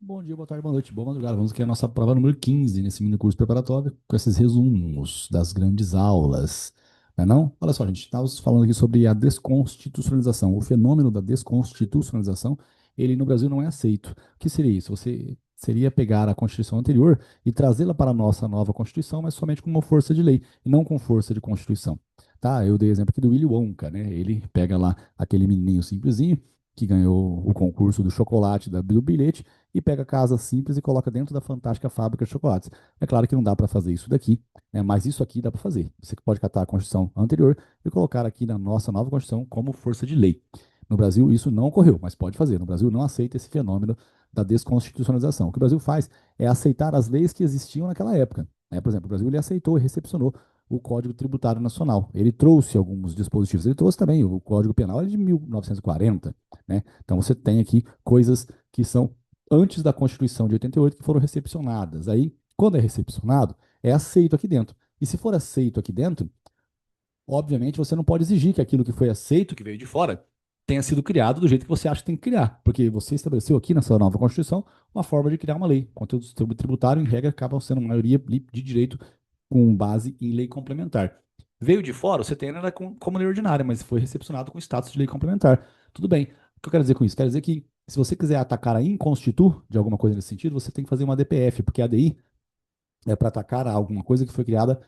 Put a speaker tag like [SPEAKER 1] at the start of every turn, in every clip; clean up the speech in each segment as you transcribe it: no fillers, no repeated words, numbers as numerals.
[SPEAKER 1] Bom dia, boa tarde, boa noite, boa madrugada. Vamos aqui à nossa prova número 15 nesse mini curso preparatório, com esses resumos das grandes aulas. Não é não? Olha só, gente, estávamos falando aqui sobre a desconstitucionalização. O fenômeno da desconstitucionalização, ele no Brasil não é aceito. O que seria isso? Você seria pegar a Constituição anterior e trazê-la para a nossa nova Constituição, mas somente com uma força de lei, e não com força de Constituição. Tá? Eu dei exemplo aqui do Willy Wonka, né? Ele pega lá aquele menininho simplesinho, que ganhou o concurso do chocolate, do bilhete, e pega a casa simples e coloca dentro da fantástica fábrica de chocolates. É claro que não dá para fazer isso daqui, né, mas isso aqui dá para fazer. Você pode catar a Constituição anterior e colocar aqui na nossa nova Constituição como força de lei. No Brasil, isso não ocorreu, mas pode fazer. No Brasil, não aceita esse fenômeno da desconstitucionalização. O que o Brasil faz é aceitar as leis que existiam naquela época. Né? Por exemplo, o Brasil ele aceitou e recepcionou o Código Tributário Nacional. Ele trouxe alguns dispositivos. Ele trouxe também o Código Penal de 1940. Né? Então, você tem aqui coisas que são antes da Constituição de 88 que foram recepcionadas. Aí, quando é recepcionado, é aceito aqui dentro. E se for aceito aqui dentro, obviamente você não pode exigir que aquilo que foi aceito, que veio de fora, tenha sido criado do jeito que você acha que tem que criar, porque você estabeleceu aqui na sua nova Constituição uma forma de criar uma lei. Conteúdo tributário, em regra, acabam sendo maioria de direito com base em lei complementar. Veio de fora, você tem ela como lei ordinária, mas foi recepcionado com status de lei complementar. Tudo bem. O que eu quero dizer com isso? Quero dizer que se você quiser atacar a inconstitu de alguma coisa nesse sentido, você tem que fazer uma DPF, porque a ADI é para atacar alguma coisa que foi criada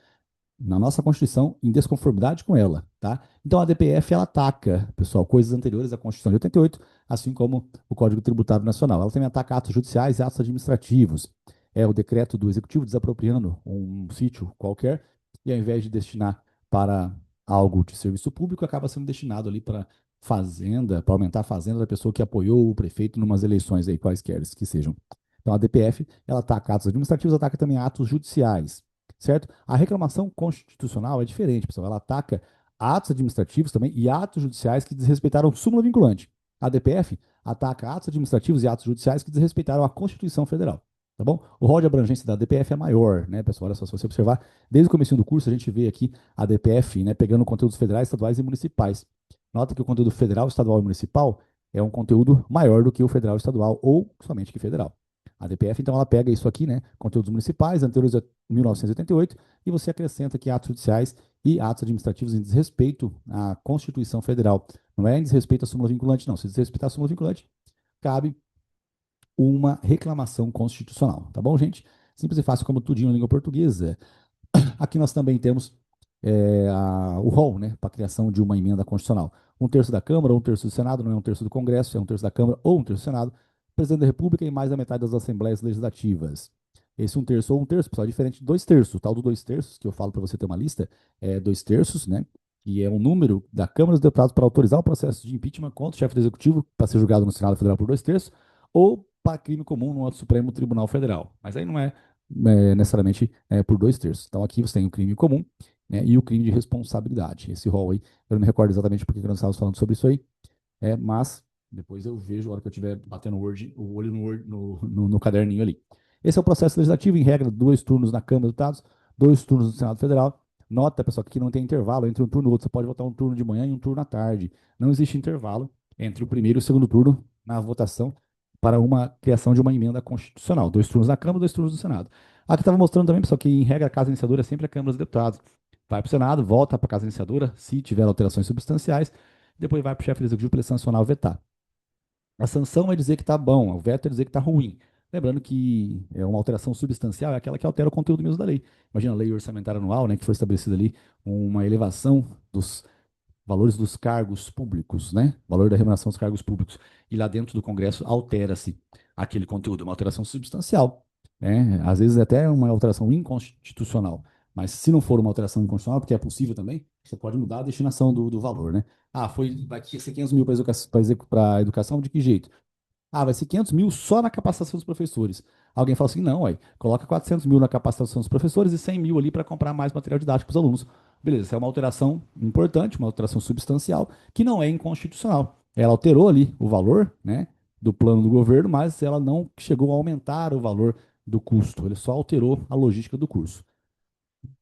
[SPEAKER 1] na nossa Constituição em desconformidade com ela, tá? Então a DPF ela ataca, pessoal, coisas anteriores à Constituição de 88, assim como o Código Tributário Nacional. Ela também ataca atos judiciais e atos administrativos. É o decreto do Executivo desapropriando um sítio qualquer e ao invés de destinar para algo de serviço público, acaba sendo destinado ali para fazenda, para aumentar a fazenda da pessoa que apoiou o prefeito em umas eleições aí, quaisquer que sejam. Então a DPF, ela ataca atos administrativos, ataca também atos judiciais, certo? A reclamação constitucional é diferente, pessoal. Ela ataca atos administrativos também e atos judiciais que desrespeitaram súmula vinculante. A DPF ataca atos administrativos e atos judiciais que desrespeitaram a Constituição Federal. Tá bom? O rol de abrangência da DPF é maior, né, pessoal? Olha só, se você observar, desde o começo do curso, a gente vê aqui a DPF, né, pegando conteúdos federais, estaduais e municipais. Nota que o conteúdo federal, estadual e municipal é um conteúdo maior do que o federal, estadual ou somente que federal. A DPF, então, ela pega isso aqui, né, conteúdos municipais, anteriores a 1988, e você acrescenta aqui atos judiciais e atos administrativos em desrespeito à Constituição Federal. Não é em desrespeito à súmula vinculante, não. Se desrespeitar a súmula vinculante, cabe uma reclamação constitucional. Tá bom, gente? Simples e fácil como tudinho na língua portuguesa. Aqui nós também temos o rol, né, para a criação de uma emenda constitucional. Um terço da Câmara ou um terço do Senado, não é um terço do Congresso, é um terço da Câmara ou um terço do Senado, presidente da República e mais da metade das Assembleias Legislativas. Esse um terço ou um terço, pessoal, é diferente de dois terços. O tal do dois terços, que eu falo para você ter uma lista, é dois terços, né? Que é um número da Câmara dos Deputados para autorizar o processo de impeachment contra o chefe do Executivo para ser julgado no Senado Federal por dois terços, ou para crime comum no alto Supremo Tribunal Federal. Mas aí não é, necessariamente por dois terços. Então aqui você tem o crime comum, né, e o crime de responsabilidade. Esse rol aí, eu não me recordo exatamente porque nós estávamos falando sobre isso aí, mas depois eu vejo a hora que eu estiver batendo o olho no caderninho ali. Esse é o processo legislativo, em regra, dois turnos na Câmara dos Deputados, dois turnos no Senado Federal. Nota, pessoal, que aqui não tem intervalo entre um turno e outro. Você pode votar um turno de manhã e um turno à tarde. Não existe intervalo entre o primeiro e o segundo turno na votação para uma criação de uma emenda constitucional. Dois turnos na Câmara, dois turnos no Senado. Aqui estava mostrando também, pessoal, que em regra a casa iniciadora é sempre a Câmara dos Deputados. Vai para o Senado, volta para a casa iniciadora, se tiver alterações substanciais, depois vai para o chefe do Executivo para ele sancionar ou vetar. A sanção é dizer que está bom, o veto é dizer que está ruim. Lembrando que uma alteração substancial é aquela que altera o conteúdo mesmo da lei. Imagina a lei orçamentária anual, né, que foi estabelecida ali uma elevação dos valores dos cargos públicos, né? Valor da remuneração dos cargos públicos. E lá dentro do Congresso altera-se aquele conteúdo, uma alteração substancial, né? Às vezes até uma alteração inconstitucional. Mas se não for uma alteração inconstitucional, porque é possível também, você pode mudar a destinação do valor, né? Ah, vai ser 500 mil para a educação, de que jeito? Ah, vai ser 500 mil só na capacitação dos professores. Alguém fala assim, não, ué, coloca 400 mil na capacitação dos professores e 100 mil ali para comprar mais material didático para os alunos. Beleza, essa é uma alteração importante, uma alteração substancial, que não é inconstitucional. Ela alterou ali o valor, né, do plano do governo, mas ela não chegou a aumentar o valor do custo, ele só alterou a logística do curso.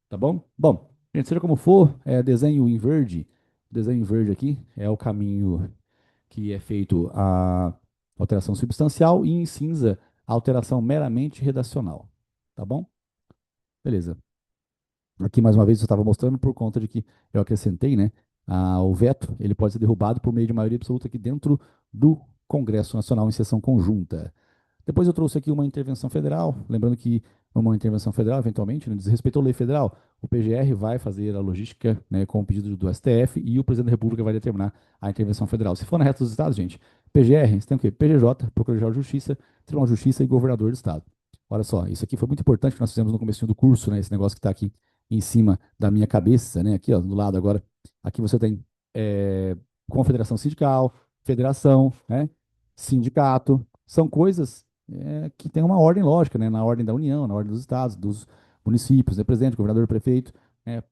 [SPEAKER 1] Tá bom? Bom, gente, seja como for, desenho em verde. Desenho em verde aqui é o caminho que é feito a alteração substancial, e em cinza, a alteração meramente redacional. Tá bom? Beleza. Aqui, mais uma vez, eu estava mostrando por conta de que eu acrescentei, né? O veto, ele pode ser derrubado por meio de maioria absoluta aqui dentro do Congresso Nacional em sessão conjunta. Depois eu trouxe aqui uma intervenção federal, lembrando que uma intervenção federal, eventualmente, né, diz respeito à lei federal, o PGR vai fazer a logística, né, com o pedido do STF e o presidente da República vai determinar a intervenção federal. Se for na reta dos estados, gente, PGR, você tem o quê? PGJ, Procuradoria-Geral de Justiça, Tribunal de Justiça e Governador do Estado. Olha só, isso aqui foi muito importante que nós fizemos no começo do curso, né, esse negócio que está aqui em cima da minha cabeça, né, aqui ó, do lado agora, aqui você tem confederação sindical, federação, né, sindicato, são coisas que tem uma ordem lógica, né? Na ordem da União, na ordem dos estados, dos municípios, né? Presidente, governador, prefeito,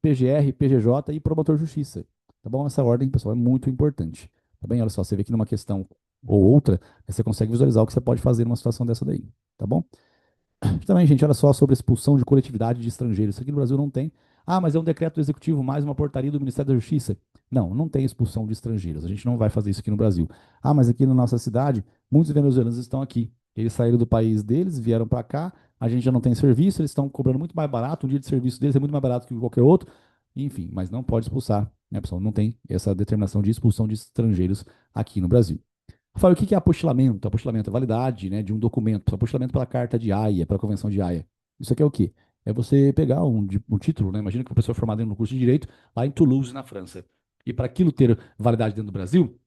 [SPEAKER 1] PGR, PGJ e promotor de justiça. Tá bom? Essa ordem, pessoal, é muito importante. Tá bem? Olha só, você vê que numa questão ou outra, você consegue visualizar o que você pode fazer numa situação dessa daí. Tá bom? Também, gente, olha só sobre a expulsão de coletividade de estrangeiros. Isso aqui no Brasil não tem. Ah, mas é um decreto do executivo mais uma portaria do Ministério da Justiça. Não, não tem expulsão de estrangeiros. A gente não vai fazer isso aqui no Brasil. Ah, mas aqui na nossa cidade, muitos venezuelanos estão aqui. Eles saíram do país deles, vieram para cá. A gente já não tem serviço, eles estão cobrando muito mais barato. Um dia de serviço deles é muito mais barato que qualquer outro. Enfim, mas não pode expulsar, né, pessoal? Não tem essa determinação de expulsão de estrangeiros aqui no Brasil. Rafael, o que é apostilamento? Apostilamento é validade, né, de um documento. Apostilamento pela Carta de Haia, pela Convenção de Haia. Isso aqui é o quê? É você pegar um título, né? Imagina que uma pessoa é formada no curso de Direito lá em Toulouse, na França. E para aquilo ter validade dentro do Brasil,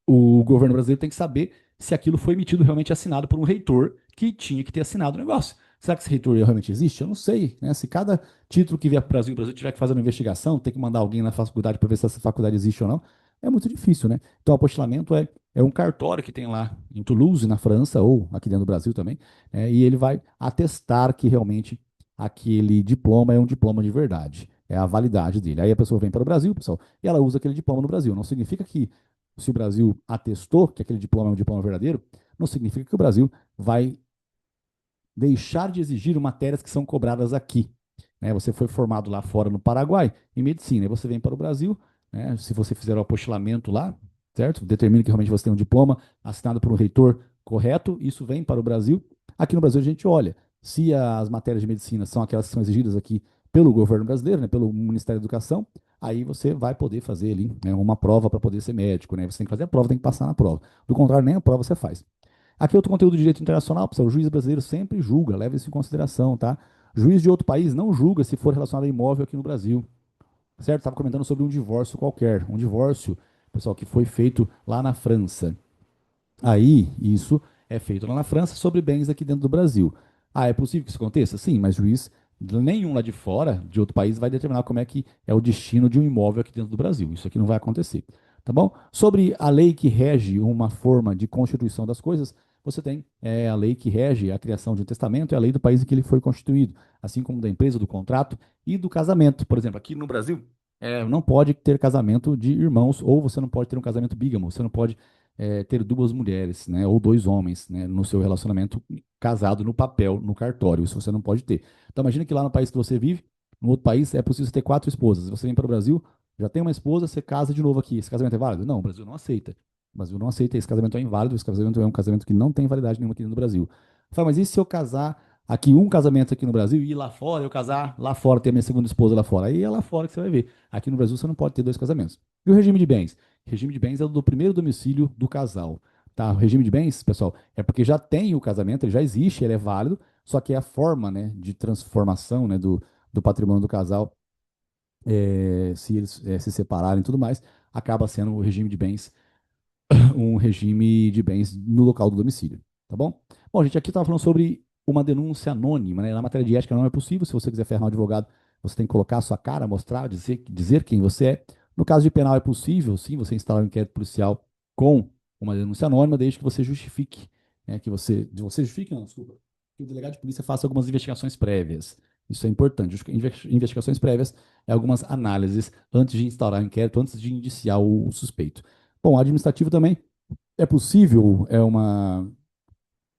[SPEAKER 1] o governo brasileiro tem que saber se aquilo foi emitido realmente assinado por um reitor que tinha que ter assinado o negócio. Será que esse reitor realmente existe? Eu não sei, né? Se cada título que vier para o Brasil tiver que fazer uma investigação, tem que mandar alguém na faculdade para ver se essa faculdade existe ou não, é muito difícil, né? Então, o apostilamento é um cartório que tem lá em Toulouse, na França, ou aqui dentro do Brasil também, e ele vai atestar que realmente aquele diploma é um diploma de verdade, é a validade dele. Aí a pessoa vem para o Brasil, pessoal, e ela usa aquele diploma no Brasil. Não significa que se o Brasil atestou que aquele diploma é um diploma verdadeiro, não significa que o Brasil vai deixar de exigir matérias que são cobradas aqui. Né? Você foi formado lá fora no Paraguai em medicina, e você vem para o Brasil, né? Se você fizer o apostilamento lá, certo? Determina que realmente você tem um diploma assinado por um reitor correto, isso vem para o Brasil. Aqui no Brasil a gente olha se as matérias de medicina são aquelas que são exigidas aqui pelo governo brasileiro, né, pelo Ministério da Educação, aí você vai poder fazer ali, né, uma prova para poder ser médico, né? Você tem que fazer a prova, tem que passar na prova. Do contrário, nem a prova você faz. Aqui outro conteúdo de direito internacional, pessoal, o juiz brasileiro sempre julga, leva isso em consideração, tá? Juiz de outro país não julga se for relacionado a imóvel aqui no Brasil, certo? Estava comentando sobre um divórcio qualquer, um divórcio, pessoal, que foi feito lá na França. Aí, isso é feito lá na França sobre bens aqui dentro do Brasil. Ah, é possível que isso aconteça? Sim, mas juiz nenhum lá de fora, de outro país, vai determinar como é que é o destino de um imóvel aqui dentro do Brasil. Isso aqui não vai acontecer. Tá bom? Sobre a lei que rege uma forma de constituição das coisas, você tem a lei que rege a criação de um testamento e a lei do país em que ele foi constituído, assim como da empresa, do contrato e do casamento. Por exemplo, aqui no Brasil, não pode ter casamento de irmãos, ou você não pode ter um casamento bígamo, você não pode ter duas mulheres, né, ou dois homens, né, no seu relacionamento casado no papel, no cartório. Isso você não pode ter. Então imagina que lá no país que você vive, no outro país, é possível ter quatro esposas. Você vem para o Brasil, já tem uma esposa, você casa de novo aqui. Esse casamento é válido? Não, o Brasil não aceita. O Brasil não aceita, esse casamento é inválido, esse casamento é um casamento que não tem validade nenhuma aqui no Brasil. Fala, mas e se eu casar aqui um casamento aqui no Brasil e ir lá fora, eu casar lá fora, ter minha segunda esposa lá fora? Aí é lá fora que você vai ver. Aqui no Brasil você não pode ter dois casamentos. E o regime de bens? Regime de bens é o do primeiro domicílio do casal. Tá? O regime de bens, pessoal, é porque já tem o casamento, ele já existe, ele é válido, só que a forma, né, de transformação, né, do patrimônio do casal, se eles se separarem e tudo mais, acaba sendo o regime de bens um regime de bens no local do domicílio, tá bom? Bom, gente, aqui estava falando sobre uma denúncia anônima, né? Na matéria de ética não é possível, se você quiser ferrar um advogado, você tem que colocar a sua cara, mostrar, dizer quem você é. No caso de penal é possível, sim, você instalar um inquérito policial com uma denúncia anônima, desde que você justifique, né, você justifique, não, desculpa, que o delegado de polícia faça algumas investigações prévias. Isso é importante. Investigações prévias é algumas análises antes de instaurar o inquérito, antes de indiciar o suspeito. Bom, administrativo também é possível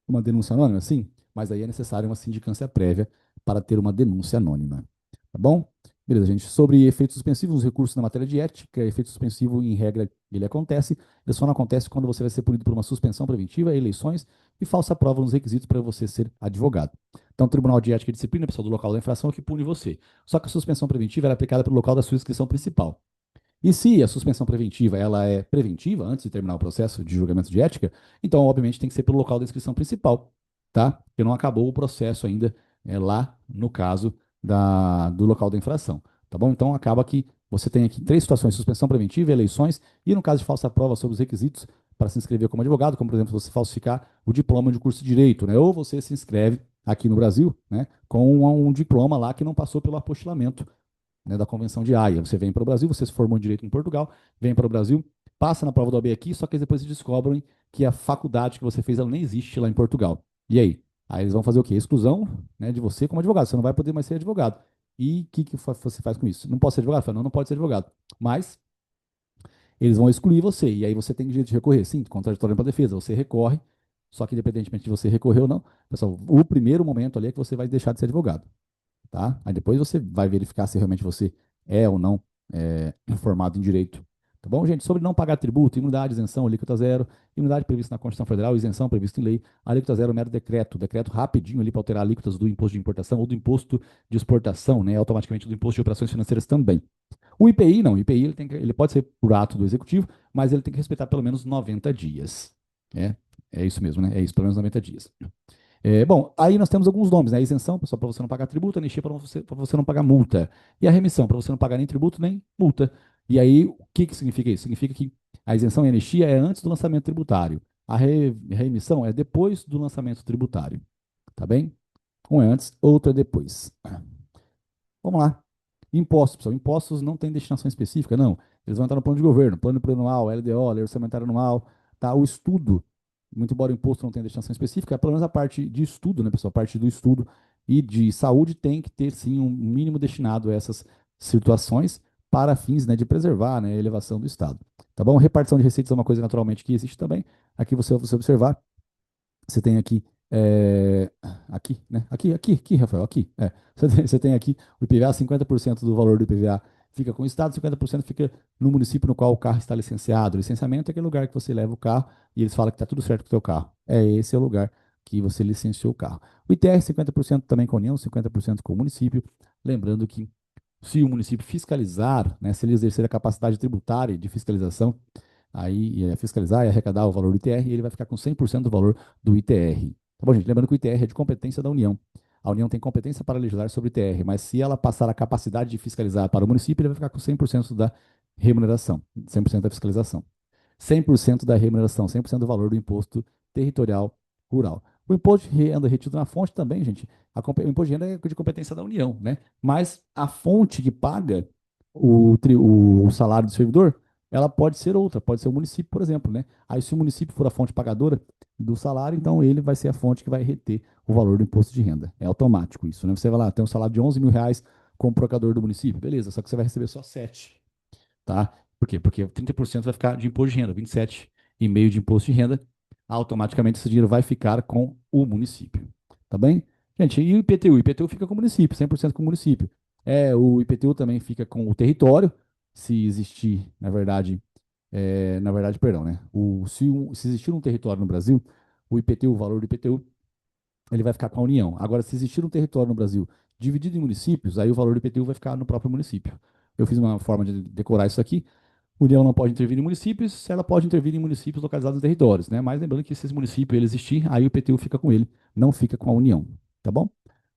[SPEAKER 1] uma denúncia anônima? Sim, mas aí é necessário uma sindicância prévia para ter uma denúncia anônima. Tá bom? Beleza, gente. Sobre efeitos suspensivos, os recursos na matéria de ética, efeito suspensivo em regra ele só não acontece quando você vai ser punido por uma suspensão preventiva, eleições e falsa prova nos requisitos para você ser advogado. Então, o Tribunal de Ética e Disciplina, pessoal do local da infração, é que pune você. Só que a suspensão preventiva é aplicada pelo local da sua inscrição principal. E se a suspensão preventiva ela é preventiva, antes de terminar o processo de julgamento de ética, então, obviamente, tem que ser pelo local da inscrição principal, tá? Porque não acabou o processo ainda lá, no caso do local da infração, tá bom? Então, acaba que você tem aqui três situações: suspensão preventiva, eleições e, no caso de falsa prova, sobre os requisitos para se inscrever como advogado, como, por exemplo, você falsificar o diploma de curso de direito, né? Ou você se inscreve aqui no Brasil, né, com um diploma lá que não passou pelo apostilamento, né, da Convenção de Haia. Você vem para o Brasil, você se formou em Direito em Portugal, vem para o Brasil, passa na prova do OAB aqui, só que depois descobrem que a faculdade que você fez ela nem existe lá em Portugal. E aí? Aí eles vão fazer o quê? Exclusão, né, de você como advogado. Você não vai poder mais ser advogado. E o que você faz com isso? Não posso ser advogado? Fala, não, não pode ser advogado. Mas eles vão excluir você. E aí você tem direito de recorrer. Sim, contraditório para defesa. Você recorre, só que independentemente de você recorrer ou não, pessoal, o primeiro momento ali é que você vai deixar de ser advogado, tá? Aí depois você vai verificar se realmente você é ou não formado em direito. Tá bom, gente? Sobre não pagar tributo, imunidade, isenção, alíquota zero, imunidade prevista na Constituição Federal, isenção prevista em lei, alíquota zero, mero decreto rapidinho ali para alterar alíquotas do imposto de importação ou do imposto de exportação, né? Automaticamente do imposto de operações financeiras também. O IPI não, o IPI ele pode ser por ato do executivo, mas ele tem que respeitar pelo menos 90 dias. É, é isso mesmo, né? É isso, pelo menos 90 dias. Bom, aí nós temos alguns nomes, né? A isenção, pessoal, para você não pagar tributo, a anistia para você não pagar multa. E a remissão, para você não pagar nem tributo nem multa. E aí, o que significa isso? Significa que a isenção e a anistia é antes do lançamento tributário. A remissão é depois do lançamento tributário. Tá bem? Um é antes, outro é depois. Vamos lá. Impostos, pessoal. Impostos não tem destinação específica, não. Eles vão entrar no plano de governo, plano plurianual, LDO, lei orçamentária anual, tá? O estudo, muito embora o imposto não tenha destinação específica, pelo menos a parte de estudo, né, pessoal? A parte do estudo e de saúde tem que ter, sim, um mínimo destinado a essas situações para fins, né, de preservar, né, a elevação do Estado. Tá bom? Repartição de receitas é uma coisa naturalmente que existe também. Aqui você observar, você tem aqui, aqui, né? Aqui, Rafael, aqui. Você tem aqui o IPVA, 50% do valor do IPVA fica com o Estado, 50% fica no município no qual o carro está licenciado. O licenciamento é aquele lugar que você leva o carro e eles falam que está tudo certo com o teu carro. Esse é o lugar que você licenciou o carro. O ITR, 50% também com a União, 50% com o município. Lembrando que se o município fiscalizar, né, se ele exercer a capacidade tributária de fiscalização, aí fiscalizar e arrecadar o valor do ITR, e ele vai ficar com 100% do valor do ITR. Tá bom, gente? Lembrando que o ITR é de competência da União. A União tem competência para legislar sobre o ITR, mas se ela passar a capacidade de fiscalizar para o município, ele vai ficar com 100% da remuneração, 100% da fiscalização. 100% da remuneração, 100% do valor do imposto territorial rural. O imposto de renda retido na fonte também, gente, o imposto de renda é de competência da União, né? Mas a fonte que paga o salário do servidor, ela pode ser outra, pode ser o município, por exemplo, né? Aí, se o município for a fonte pagadora do salário, então ele vai ser a fonte que vai reter o valor do imposto de renda. É automático isso, né? Você vai lá, tem um salário de 11 mil reais como procador do município, beleza, só que você vai receber só 7, tá? Por quê? Porque 30% vai ficar de imposto de renda, 27,5% de imposto de renda, automaticamente esse dinheiro vai ficar com o município, tá bem? Gente, e o IPTU? O IPTU fica com o município, 100% com o município. O IPTU também fica com o território, se existir, na verdade, perdão, né? Se existir um território no Brasil, o IPTU, o valor do IPTU, ele vai ficar com a União. Agora, se existir um território no Brasil dividido em municípios, aí o valor do IPTU vai ficar no próprio município. Eu fiz uma forma de decorar isso aqui. A União não pode intervir em municípios, ela pode intervir em municípios localizados em territórios, né? Mas lembrando que se esse município ele existir, aí o IPTU fica com ele, não fica com a União, tá bom?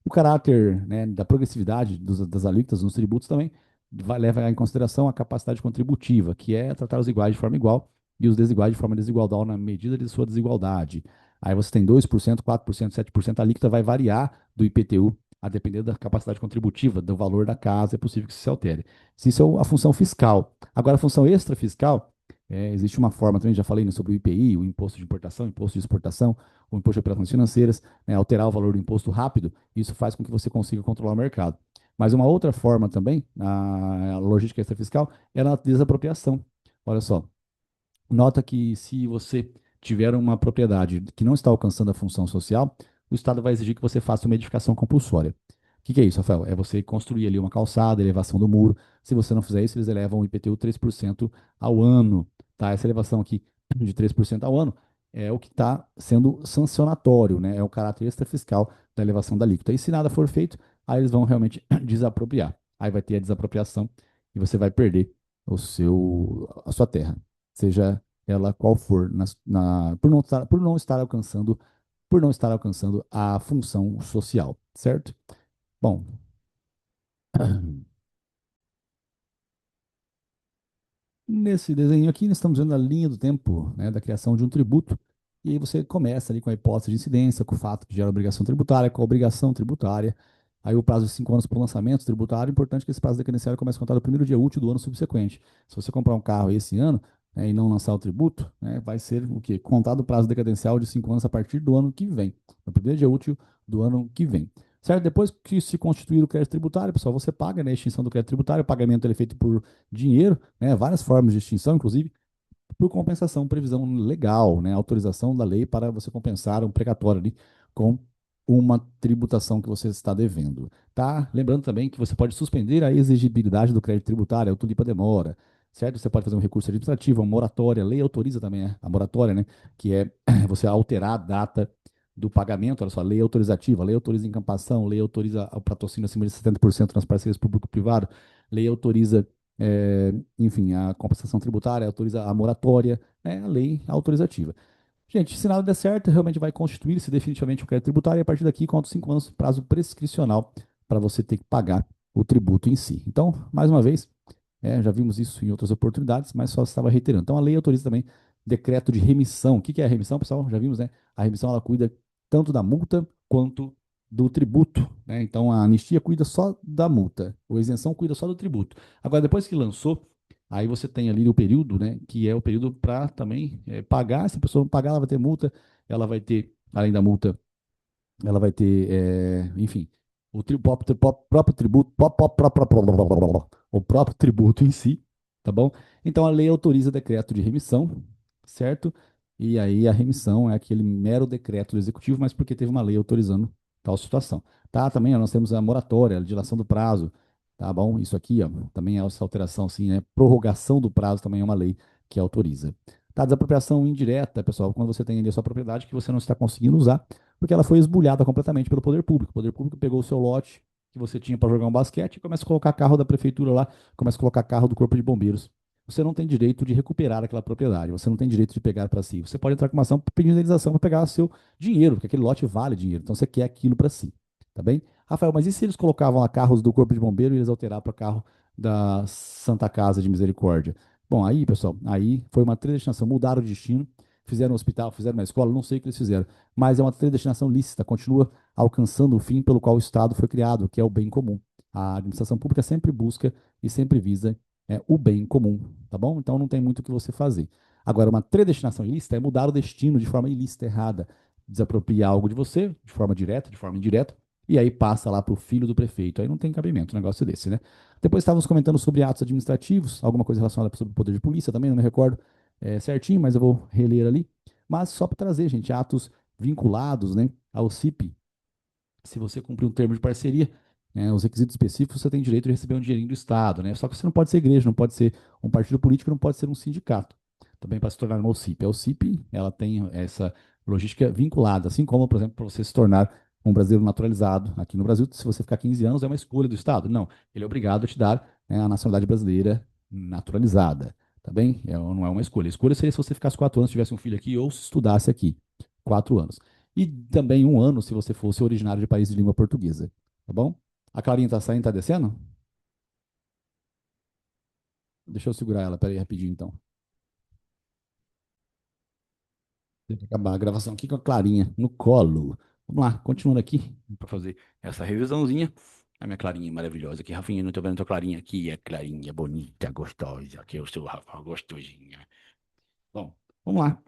[SPEAKER 1] O caráter, né, da progressividade das alíquotas nos tributos também leva em consideração a capacidade contributiva, que é tratar os iguais de forma igual e os desiguais de forma desigual na medida de sua desigualdade. Aí você tem 2%, 4%, 7%, a alíquota vai variar do IPTU a depender da capacidade contributiva, do valor da casa, é possível que isso se altere. Isso é a função fiscal. Agora, a função extrafiscal, existe uma forma também, já falei, né, sobre o IPI, o imposto de importação, imposto de exportação, o imposto de operações financeiras, né, alterar o valor do imposto rápido, isso faz com que você consiga controlar o mercado. Mas uma outra forma também, a logística extrafiscal, é na desapropriação. Olha só, nota que se você tiver uma propriedade que não está alcançando a função social, o Estado vai exigir que você faça uma edificação compulsória. O que é isso, Rafael? É você construir ali uma calçada, elevação do muro. Se você não fizer isso, eles elevam o IPTU 3% ao ano. tá? Essa elevação aqui de 3% ao ano é o que está sendo sancionatório, né? É o caráter extrafiscal da elevação da alíquota. E se nada for feito, aí eles vão realmente desapropriar. Aí vai ter a desapropriação e você vai perder a sua terra, seja ela qual for, por não estar alcançando a função social, certo? Bom, nesse desenho aqui, nós estamos vendo a linha do tempo, né, da criação de um tributo. E aí você começa ali com a hipótese de incidência, com o fato que gera obrigação tributária, com a obrigação tributária. Aí o prazo de 5 anos para o lançamento tributário, é importante que esse prazo decadenciário comece a contar no primeiro dia útil do ano subsequente. Se você comprar um carro esse ano, né, e não lançar o tributo, né, vai ser o quê? Contado o prazo decadencial de 5 anos a partir do ano que vem, no primeiro dia útil do ano que vem. Certo? Depois que se constituir o crédito tributário, pessoal, você paga, né, a extinção do crédito tributário, o pagamento ele é feito por dinheiro, né, várias formas de extinção, inclusive por compensação, previsão legal, né, autorização da lei para você compensar um precatório ali com uma tributação que você está devendo, tá? Lembrando também que você pode suspender a exigibilidade do crédito tributário, a tulipa demora, certo? Você pode fazer um recurso administrativo, uma moratória, a lei autoriza também a moratória, né, que é você alterar a data do pagamento, olha só, lei autorizativa, lei autoriza encampação, lei autoriza o patrocínio acima de 70% nas parcerias público-privado, lei autoriza enfim, a compensação tributária, autoriza a moratória, é a lei autorizativa. Gente, se nada der certo, realmente vai constituir-se definitivamente o crédito tributário e a partir daqui conta 5 anos, prazo prescricional para você ter que pagar o tributo em si. Então, mais uma vez, já vimos isso em outras oportunidades, mas só estava reiterando. Então, a lei autoriza também decreto de remissão. O que que é a remissão, pessoal? Já vimos, né? A remissão ela cuida tanto da multa quanto do tributo, né? Então, a anistia cuida só da multa, a isenção cuida só do tributo. Agora, depois que lançou, aí você tem ali o período, né? Que é o período para também pagar. Se a pessoa não pagar, ela vai ter multa, ela vai ter, além da multa, ela vai ter, enfim, próprio tributo, o próprio tributo em si, tá bom? Então a lei autoriza decreto de remissão, certo? E aí a remissão é aquele mero decreto do executivo, mas porque teve uma lei autorizando tal situação. Tá? Também ó, nós temos a moratória, a dilação do prazo, tá bom? Isso aqui, ó, também é essa alteração, assim, né? Prorrogação do prazo também é uma lei que autoriza. Tá? Desapropriação indireta, pessoal, quando você tem ali a sua propriedade que você não está conseguindo usar, porque ela foi esbulhada completamente pelo poder público. O poder público pegou o seu lote que você tinha para jogar um basquete e começa a colocar carro da prefeitura lá, começa a colocar carro do corpo de bombeiros. Você não tem direito de recuperar aquela propriedade, você não tem direito de pegar para si. Você pode entrar com uma ação pedindo indenização para pegar seu dinheiro, porque aquele lote vale dinheiro, então você quer aquilo para si, tá bem? Rafael, mas e se eles colocavam lá carros do corpo de bombeiro e eles alteraram para carro da Santa Casa de Misericórdia? Bom, aí, pessoal, aí foi uma predestinação, mudaram o destino, fizeram um hospital, fizeram uma escola, não sei o que eles fizeram, mas é uma destinação lícita, continua alcançando o fim pelo qual o Estado foi criado, que é o bem comum. A administração pública sempre busca e sempre visa o bem comum, tá bom? Então não tem muito o que você fazer. Agora, uma predestinação ilícita é mudar o destino de forma ilícita, errada, desapropriar algo de você, de forma direta, de forma indireta, e aí passa lá para o filho do prefeito. Aí não tem cabimento um negócio desse, né? Depois estávamos comentando sobre atos administrativos, alguma coisa relacionada sobre o poder de polícia também, não me recordo certinho, mas eu vou reler ali. Mas só para trazer, gente, atos vinculados, né, ao CIP. Se você cumprir um termo de parceria, os requisitos específicos, você tem direito de receber um dinheirinho do Estado, né? Só que você não pode ser igreja, não pode ser um partido político, não pode ser um sindicato. Também para se tornar uma OCIP. A OCIP, ela tem essa logística vinculada, assim como, por exemplo, para você se tornar um brasileiro naturalizado aqui no Brasil, se você ficar 15 anos, é uma escolha do Estado. Não, ele é obrigado a te dar, a nacionalidade brasileira naturalizada, tá bem? Não é uma escolha. A escolha seria se você ficasse 4 anos, tivesse um filho aqui, ou se estudasse aqui, 4 anos. E também 1 ano se você fosse originário de país de língua portuguesa, tá bom? A Clarinha tá saindo, tá descendo? Deixa eu segurar ela, peraí, rapidinho então. Tem que acabar a gravação aqui com a Clarinha no colo. Vamos lá, continuando aqui, para fazer essa revisãozinha. A minha Clarinha maravilhosa aqui. Rafinha, não tô vendo a tua Clarinha aqui. É Clarinha bonita, gostosa. Aqui eu sou o Rafa, gostosinha. Bom, vamos lá.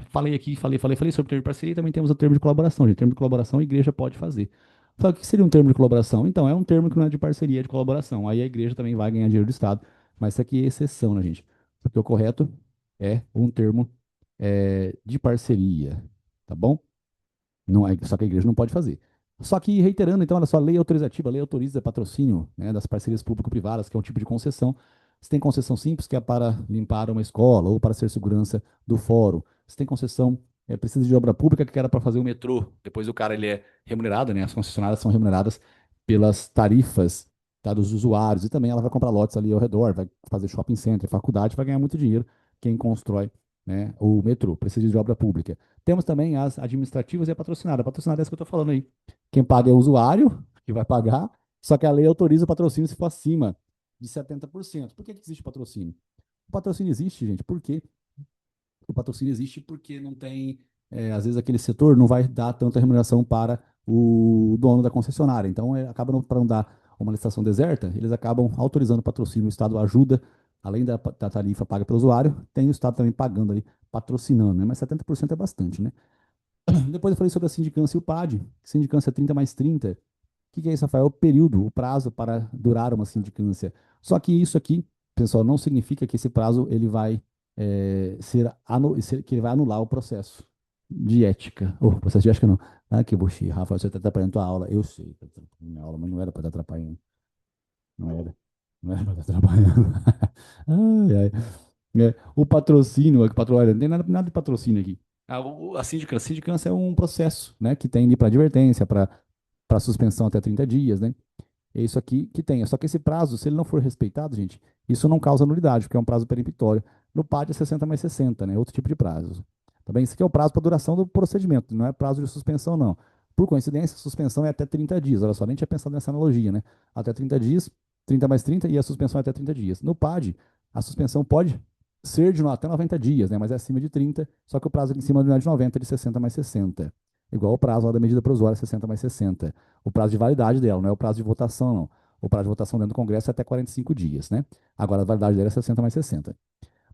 [SPEAKER 1] Falei aqui, falei sobre o termo de parceria e também temos o termo de colaboração. Gente, termo de colaboração a igreja pode fazer. Só que o que seria um termo de colaboração? Então, é um termo que não é de parceria, é de colaboração. Aí a igreja também vai ganhar dinheiro do Estado. Mas isso aqui é exceção, né, gente? Porque o correto é um termo de parceria, tá bom? Não é, só que a igreja não pode fazer. Só que, reiterando, então, olha só, a lei autorizativa, a lei autoriza patrocínio, né, das parcerias público-privadas, que é um tipo de concessão. Você tem concessão simples, que é para limpar uma escola ou para ser segurança do fórum. Você tem concessão precisa de obra pública, que era para fazer o metrô. Depois o cara ele é remunerado, né? As concessionárias são remuneradas pelas tarifas, tá, dos usuários. E também ela vai comprar lotes ali ao redor, vai fazer shopping center, faculdade, vai ganhar muito dinheiro quem constrói, né, o metrô. Precisa de obra pública. Temos também as administrativas e a patrocinada. A patrocinada é essa que eu estou falando aí. Quem paga é o usuário, que vai pagar, só que a lei autoriza o patrocínio se for acima de 70%. Por que que existe patrocínio? O patrocínio existe, gente, porque o patrocínio existe porque não tem, às vezes aquele setor não vai dar tanta remuneração para o dono da concessionária. Então, acaba não, para não dar uma licitação deserta, eles acabam autorizando o patrocínio, o Estado ajuda, além da tarifa paga pelo usuário, tem o Estado também pagando ali, patrocinando, né? Mas 70% é bastante, né? Depois eu falei sobre a sindicância e o PAD. Sindicância 30 mais 30. O que é isso, Rafael? É o período, o prazo para durar uma sindicância. Só que isso aqui, pessoal, não significa que esse prazo ele vai que ele vai anular o processo de ética. Ou processo de ética não. Ah, que buchi, Rafael, você está atrapalhando a tua aula. Eu sei, tá atrapalhando minha aula, mas não era para estar atrapalhando. Não era. Não era para estar atrapalhando. Ai, ai. O patrocínio, olha, não tem nada de patrocínio aqui. A sindicância é um processo, né, que tem para advertência, para suspensão até 30 dias, né? É isso aqui que tem. Só que esse prazo, se ele não for respeitado, gente, isso não causa nulidade, porque é um prazo peremptório. No PAD é 60 mais 60, né? Outro tipo de prazo. Tá bem? Isso aqui é o prazo para duração do procedimento, não é prazo de suspensão, não. Por coincidência, a suspensão é até 30 dias. Olha só, nem tinha pensado nessa analogia, né? Até 30 dias, 30 mais 30 e a suspensão é até 30 dias. No PAD, a suspensão pode ser de até 90 dias, né? Mas é acima de 30, só que o prazo aqui em cima não é de 90, é de 60 mais 60. Igual o prazo lá da medida provisória 60 mais 60. O prazo de validade dela, não é o prazo de votação, não. O prazo de votação dentro do Congresso é até 45 dias, né? Agora a validade dela é 60 mais 60.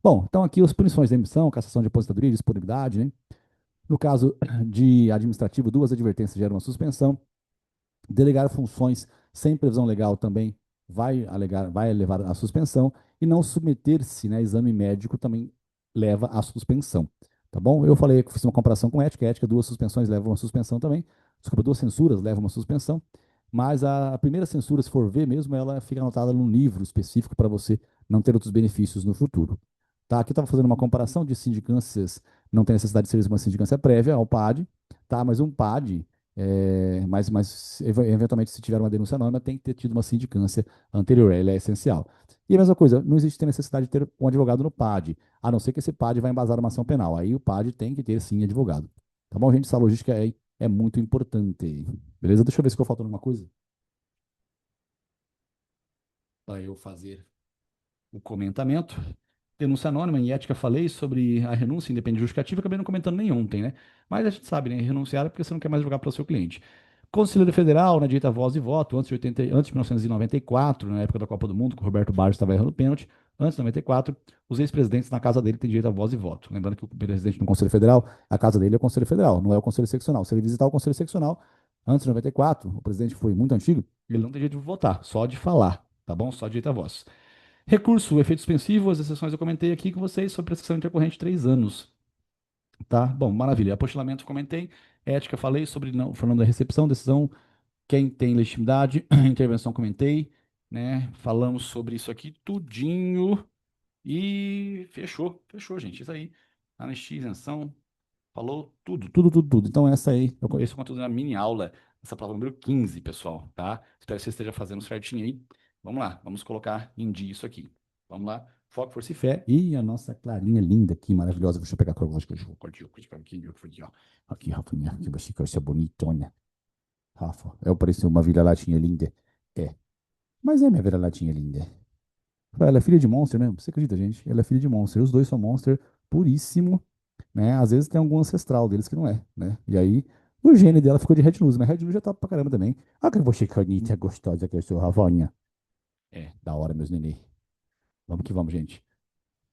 [SPEAKER 1] Bom, então aqui as punições de emissão, cassação de aposentadoria, disponibilidade, né? No caso de administrativo, duas advertências geram uma suspensão. Delegar funções sem previsão legal também vai levar à suspensão. E não submeter-se, né, a exame médico também leva à suspensão. Tá bom? Eu falei que fiz uma comparação com ética. Ética, duas suspensões levam a uma suspensão também. Desculpa, duas censuras levam a uma suspensão. Mas a primeira censura, se for ver mesmo, ela fica anotada num livro específico para você não ter outros benefícios no futuro. Tá? Aqui estava fazendo uma comparação de sindicâncias, não tem necessidade de ser uma sindicância prévia ao PAD, tá? Mas um PAD, mas eventualmente, se tiver uma denúncia anônima, tem que ter tido uma sindicância anterior, ela é essencial. E a mesma coisa, não existe necessidade de ter um advogado no PAD, a não ser que esse PAD vai embasar uma ação penal. Aí o PAD tem que ter, sim, advogado. Tá bom, gente? Essa logística é muito importante. Beleza? Deixa eu ver se ficou faltando alguma coisa para eu fazer o comentamento. Denúncia anônima, em ética falei sobre a renúncia independente justificativa, acabei não comentando nem ontem, né? Mas a gente sabe, né? Renunciar é porque você não quer mais jogar para o seu cliente. Conselheiro Federal, na direita voz e voto, antes de 1994, na época da Copa do Mundo, que o Roberto Barros estava errando pênalti, antes de 94, os ex-presidentes na casa dele têm direito a voz e voto. Lembrando que o presidente do Conselho Federal, a casa dele é o Conselho Federal, não é o Conselho Seccional. Se ele visitar o Conselho Seccional, antes de 94, o presidente foi muito antigo, ele não tem direito de votar, só de falar, tá bom? Só direito a voz. Recurso, efeito suspensivo, as exceções eu comentei aqui com vocês sobre prescrição intercorrente 3 anos. Tá? Bom, maravilha. Apostilamento comentei. Ética falei sobre não, falando da recepção, decisão, quem tem legitimidade, intervenção comentei, né? Falamos sobre isso aqui tudinho e fechou, gente. Isso aí. Anistia, isenção, falou tudo. Então essa aí, esse é o conteúdo da mini aula, essa prova número 15, pessoal, tá? Espero que você esteja fazendo certinho aí. Vamos lá, vamos colocar em dia isso aqui. Vamos lá. Foco, força e fé. E a nossa Clarinha linda aqui, maravilhosa. Deixa eu pegar a cor, que eu vou cortar aqui, ó. Aqui, Rafinha, que você quer ser bonitona. Rafa, eu pareço uma vira-latinha linda. É, mas é minha vira-latinha linda. Ela é filha de Monster mesmo? Você acredita, gente? Ela é filha de Monster. Os dois são Monster puríssimo, né? Às vezes tem algum ancestral deles que não é, né? E aí, o gene dela ficou de Red News, mas Red News já tá pra caramba também. Ah, que você canita gostosa que eu sou, Ravanha. É, da hora, meus nenê. Vamos que vamos, gente.